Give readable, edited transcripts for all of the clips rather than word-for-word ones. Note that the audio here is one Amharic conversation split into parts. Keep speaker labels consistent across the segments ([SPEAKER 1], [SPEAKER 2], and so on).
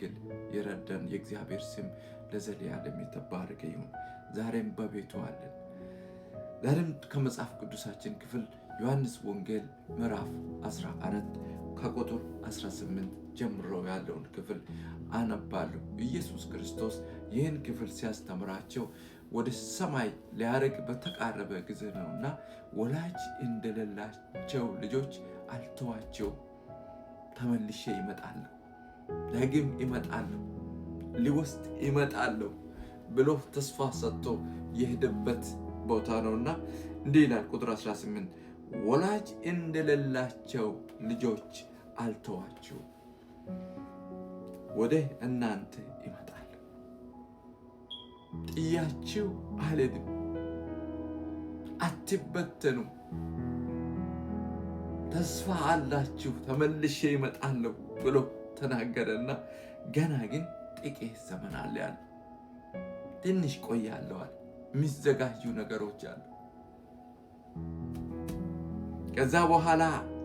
[SPEAKER 1] እንድናገለግል የረዳን የእግዚአብሔር ስም ለዘለዓለም የተባረከ ይሁን። ዛሬም በቤቱ አለን። ዛሬም ከመጽሐፍ ቅዱሳችን ክፍል ዮሐንስ ወንጌል ምዕራፍ 14 ከቁጥር 18 ጀምሮ ያለውን ክፍል አነባለሁ። ኢየሱስ ክርስቶስ ይህን ክፍል ሲያስተምራቸው ወደ ሰማይ ሊያርግ በተቃረበ ጊዜ ነውና ወላጅ እንደሌላቸው ልጆች አልተዋቸው፣ ተመልሼ ይመጣለሁ፣ ዳግም ይመጣለሁ፣ ሊወስድ ይመጣለሁ ብሎ ተስፋ ሰጥቶ የሄደበት ቦታ ነውና እንዲህ ይላል ቁጥር 18 ወላጅ እንደሌላቸው ልጆች አልተዋችሁ፣ ወደ እናንተ ይመጣል፣ ጥያችሁ አልሄድም፣ አትበተኑ፣ ተስፋ አላችሁ፣ ተመልሼ ይመጣለሁ ብሎ ተናገረና ገና ግን ጥቂት ዘመን አለ ያለ፣ ትንሽ ቆያለሁ አለ። የሚዘጋጁ ነገሮች አሉ። ከዛ በኋላ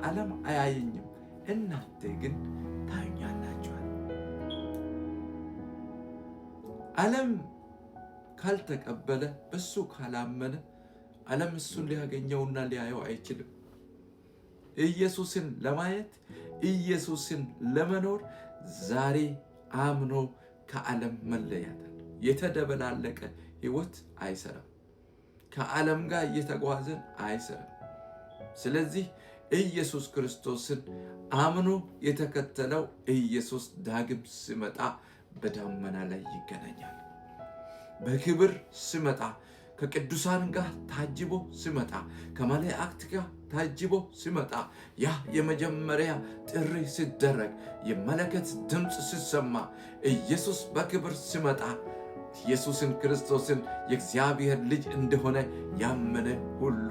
[SPEAKER 1] ዓለም አያየኝም፣ እናንተ ግን ታዩኛላችሁ። ዓለም ካልተቀበለ በሱ ካላመነ ዓለም እሱን ሊያገኘውና ሊያየው አይችልም። ኢየሱስን ለማየት ኢየሱስን ለመኖር ዛሬ አምኖ ከዓለም መለያት አለ። የተደበላለቀ ህይወት አይሰራም። ከዓለም ጋር እየተጓዘን አይሰራም። ስለዚህ ኢየሱስ ክርስቶስን አምኖ የተከተለው ኢየሱስ ዳግም ሲመጣ በደመና ላይ ይገናኛል። በክብር ሲመጣ ከቅዱሳን ጋር ታጅቦ ሲመጣ፣ ከመላእክት ጋር ታጅቦ ሲመጣ፣ ያ የመጀመሪያ ጥሪ ሲደረግ፣ የመለከት ድምፅ ሲሰማ፣ ኢየሱስ በክብር ሲመጣ ኢየሱስን ክርስቶስን የእግዚአብሔር ልጅ እንደሆነ ያመነ ሁሉ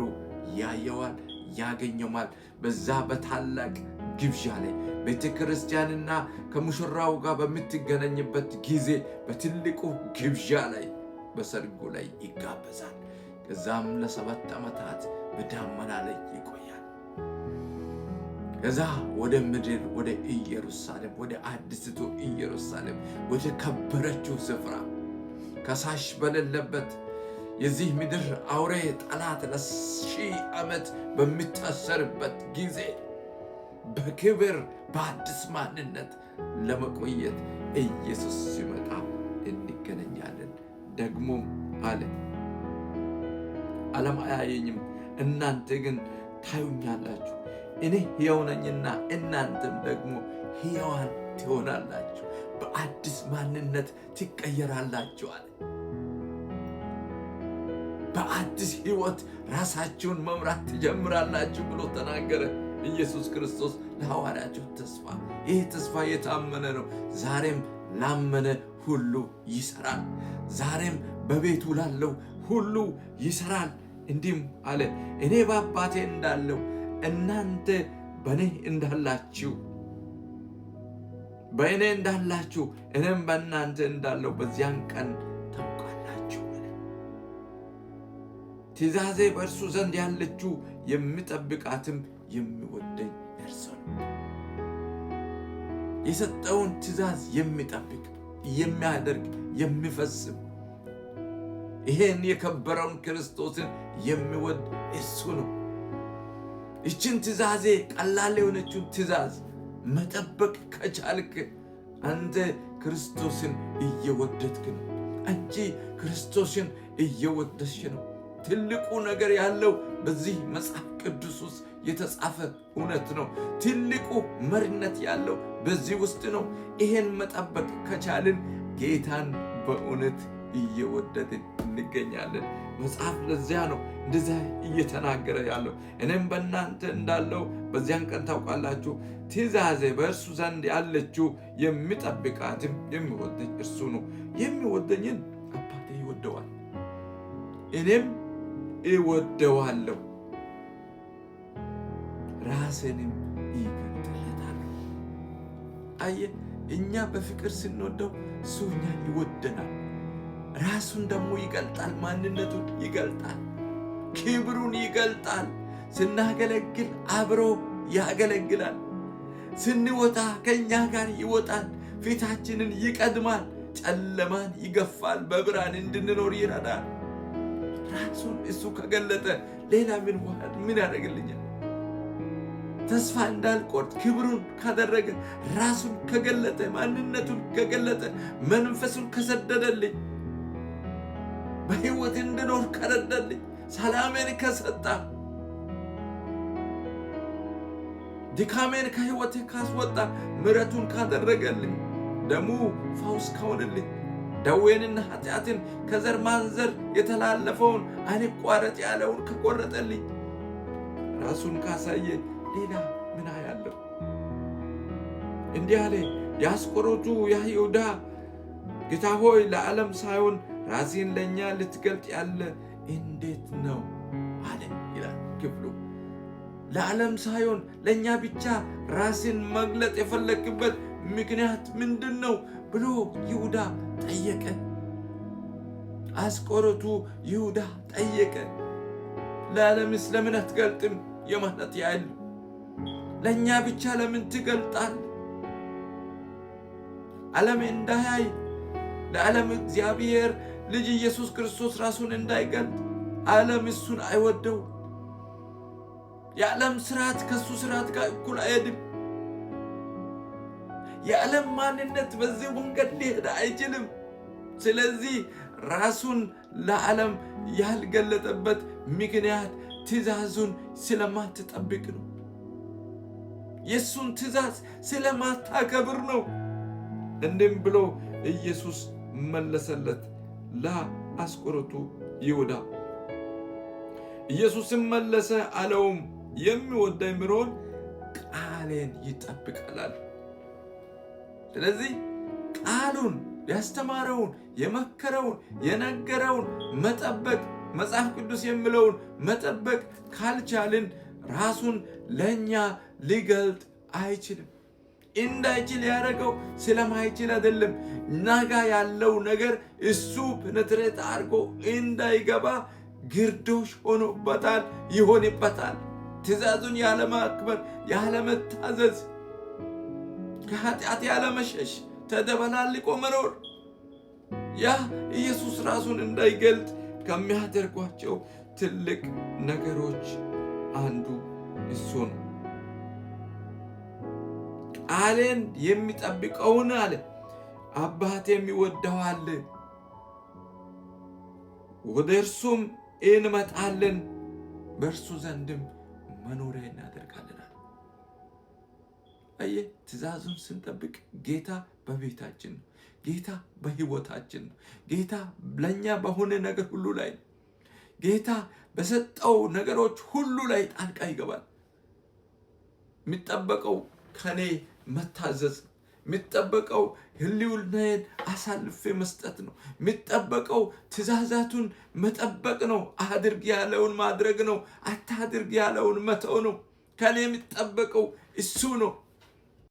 [SPEAKER 1] ያየዋል፣ ያገኘዋል። በዛ በታላቅ ግብዣ ላይ ቤተ ክርስቲያንና ከሙሽራው ጋር በምትገናኝበት ጊዜ በትልቁ ግብዣ ላይ በሰርጉ ላይ ይጋበዛል። ከዛም ለ7 ዓመታት በደመና ላይ ይቆያል። ከዛ ወደ ምድር ወደ ኢየሩሳሌም፣ ወደ አዲስቱ ኢየሩሳሌም፣ ወደ ከበረችው ስፍራ ከሳሽ በሌለበት የዚህ ምድር አውሬ ጠላት ለ1000 ዓመት በሚታሰርበት ጊዜ በክብር በአዲስ ማንነት ለመቆየት ኢየሱስ ሲመጣ እንገናኛለን። ደግሞም አለ ዓለም አያየኝም፣ እናንተ ግን ታዩኛላችሁ። እኔ ሕያው ነኝና እናንተም ደግሞ ሕያዋን ትሆናላችሁ፣ በአዲስ ማንነት ትቀየራላችሁ አለ። በአዲስ ሕይወት ራሳችሁን መምራት ትጀምራላችሁ ብሎ ተናገረ ኢየሱስ ክርስቶስ ለሐዋርያቸው ተስፋ። ይህ ተስፋ የታመነ ነው። ዛሬም ላመነ ሁሉ ይሰራል። ዛሬም በቤቱ ላለው ሁሉ ይሰራል። እንዲህም አለ እኔ በአባቴ እንዳለው እናንተ በእኔ እንዳላችሁ፣ በእኔ እንዳላችሁ እኔም በእናንተ እንዳለው በዚያን ቀን ታውቃላችሁ። ትእዛዜ በእርሱ ዘንድ ያለችው የሚጠብቃትም የሚወደኝ እርሱ ነው። የሰጠውን ትእዛዝ የሚጠብቅ የሚያደርግ የሚፈጽም፣ ይሄን የከበረውን ክርስቶስን የሚወድ እሱ ነው። ይችን ትእዛዜ ቀላል የሆነችውን ትእዛዝ መጠበቅ ከቻልክ አንተ ክርስቶስን እየወደድክ ነው። አንቺ ክርስቶስን እየወደድሽ ነው። ትልቁ ነገር ያለው በዚህ መጽሐፍ ቅዱስ ውስጥ የተጻፈ እውነት ነው። ትልቁ መሪነት ያለው በዚህ ውስጥ ነው። ይሄን መጠበቅ ከቻልን ጌታን በእውነት እየወደድን እንገኛለን። መጽሐፍ ለዚያ ነው እንደዚያ እየተናገረ ያለው። እኔም በእናንተ እንዳለው በዚያን ቀን ታውቃላችሁ። ትእዛዜ በእርሱ ዘንድ ያለችው የሚጠብቃትም የሚወደኝ እርሱ ነው። የሚወደኝን አባቴ ይወደዋል፣ እኔም እወደዋለሁ፣ ራሴንም ይገልጥለታለሁ። አየህ፣ እኛ በፍቅር ስንወደው እሱ እኛን ይወደናል። ራሱን ደግሞ ይገልጣል፣ ማንነቱን ይገልጣል፣ ክብሩን ይገልጣል። ስናገለግል አብሮ ያገለግላል። ስንወጣ ከእኛ ጋር ይወጣል። ፊታችንን ይቀድማል፣ ጨለማን ይገፋል፣ በብርሃን እንድንኖር ይረዳል። ራሱን እሱ ከገለጠ ሌላ ምን ያደርግልኛል? ተስፋ እንዳልቆርጥ ክብሩን ካደረገ፣ ራሱን ከገለጠ፣ ማንነቱን ከገለጠ፣ መንፈሱን ከሰደደልኝ፣ በሕይወት እንድኖር ከረዳልኝ፣ ሰላሜን ከሰጣ፣ ድካሜን ከሕይወቴ ካስወጣ፣ ምሕረቱን ካደረገልኝ፣ ደሙ ፈውስ ከሆነልኝ፣ ደዌንና ኃጢአትን ከዘር ማንዘር የተላለፈውን አንቋረጥ ያለውን ከቆረጠልኝ፣ ራሱን ካሳየ ሌላ ምን አያለሁ? እንዲህ አለ የአስቆሮቱ ይሁዳ፣ ጌታ ሆይ ለዓለም ሳይሆን ራሴን ለእኛ ልትገልጥ ያለ እንዴት ነው አለ ይላል ክፍሉ። ለዓለም ሳይሆን ለእኛ ብቻ ራስን መግለጥ የፈለግበት ምክንያት ምንድን ነው ብሎ ይሁዳ ጠየቀ። አስቆሮቱ ይሁዳ ጠየቀ። ለዓለምስ ለምን አትገልጥም የማለት ያህል ለእኛ ብቻ ለምን ትገልጣል? ዓለም እንዳያይ፣ ለዓለም እግዚአብሔር ልጅ ኢየሱስ ክርስቶስ ራሱን እንዳይገልጥ ዓለም እሱን አይወደው። የዓለም ስርዓት ከሱ ስርዓት ጋር እኩል አይሄድም። የዓለም ማንነት በዚህ መንገድ ሊሄድ አይችልም። ስለዚህ ራሱን ለዓለም ያልገለጠበት ምክንያት ትእዛዙን ስለማትጠብቅ ነው። የሱን ትእዛዝ ስለማታከብር ነው። እንዲህም ብሎ ኢየሱስ መለሰለት ለአስቆሮቱ ይሁዳ። ኢየሱስም መለሰ አለውም የሚወደኝ ቢሆን ቃሌን ይጠብቃል። ስለዚህ ቃሉን ያስተማረውን፣ የመከረውን፣ የነገረውን መጠበቅ፣ መጽሐፍ ቅዱስ የሚለውን መጠበቅ ካልቻልን ራሱን ለእኛ ሊገልጥ አይችልም። እንዳይችል ያደረገው ስለማይችል አይደለም። ናጋ ያለው ነገር እሱ ፔኔትሬት አድርጎ እንዳይገባ ግርዶሽ ሆኖበታል፣ ይሆንበታል። ትእዛዙን ያለማክበር፣ ያለመታዘዝ፣ ከኃጢአት ያለመሸሽ፣ ተደበላልቆ መኖር፣ ያ ኢየሱስ ራሱን እንዳይገልጥ ከሚያደርጓቸው ትልቅ ነገሮች አንዱ እሱ ነው። ቃሌን የሚጠብቀውን አለ አባቴም ይወደዋል፣ ወደ እርሱም እንመጣለን፣ በእርሱ ዘንድም መኖሪያ እናደርጋለን። አየህ፣ ትእዛዙን ስንጠብቅ ጌታ በቤታችን ነው። ጌታ በሕይወታችን ነው። ጌታ ለእኛ በሆነ ነገር ሁሉ ላይ ነው። ጌታ በሰጠው ነገሮች ሁሉ ላይ ጣልቃ ይገባል። የሚጠበቀው ከኔ መታዘዝ ነው። የሚጠበቀው ሕልውናዬን አሳልፌ መስጠት ነው። የሚጠበቀው ትእዛዛቱን መጠበቅ ነው። አድርግ ያለውን ማድረግ ነው። አታድርግ ያለውን መተው ነው። ከኔ የሚጠበቀው እሱ ነው።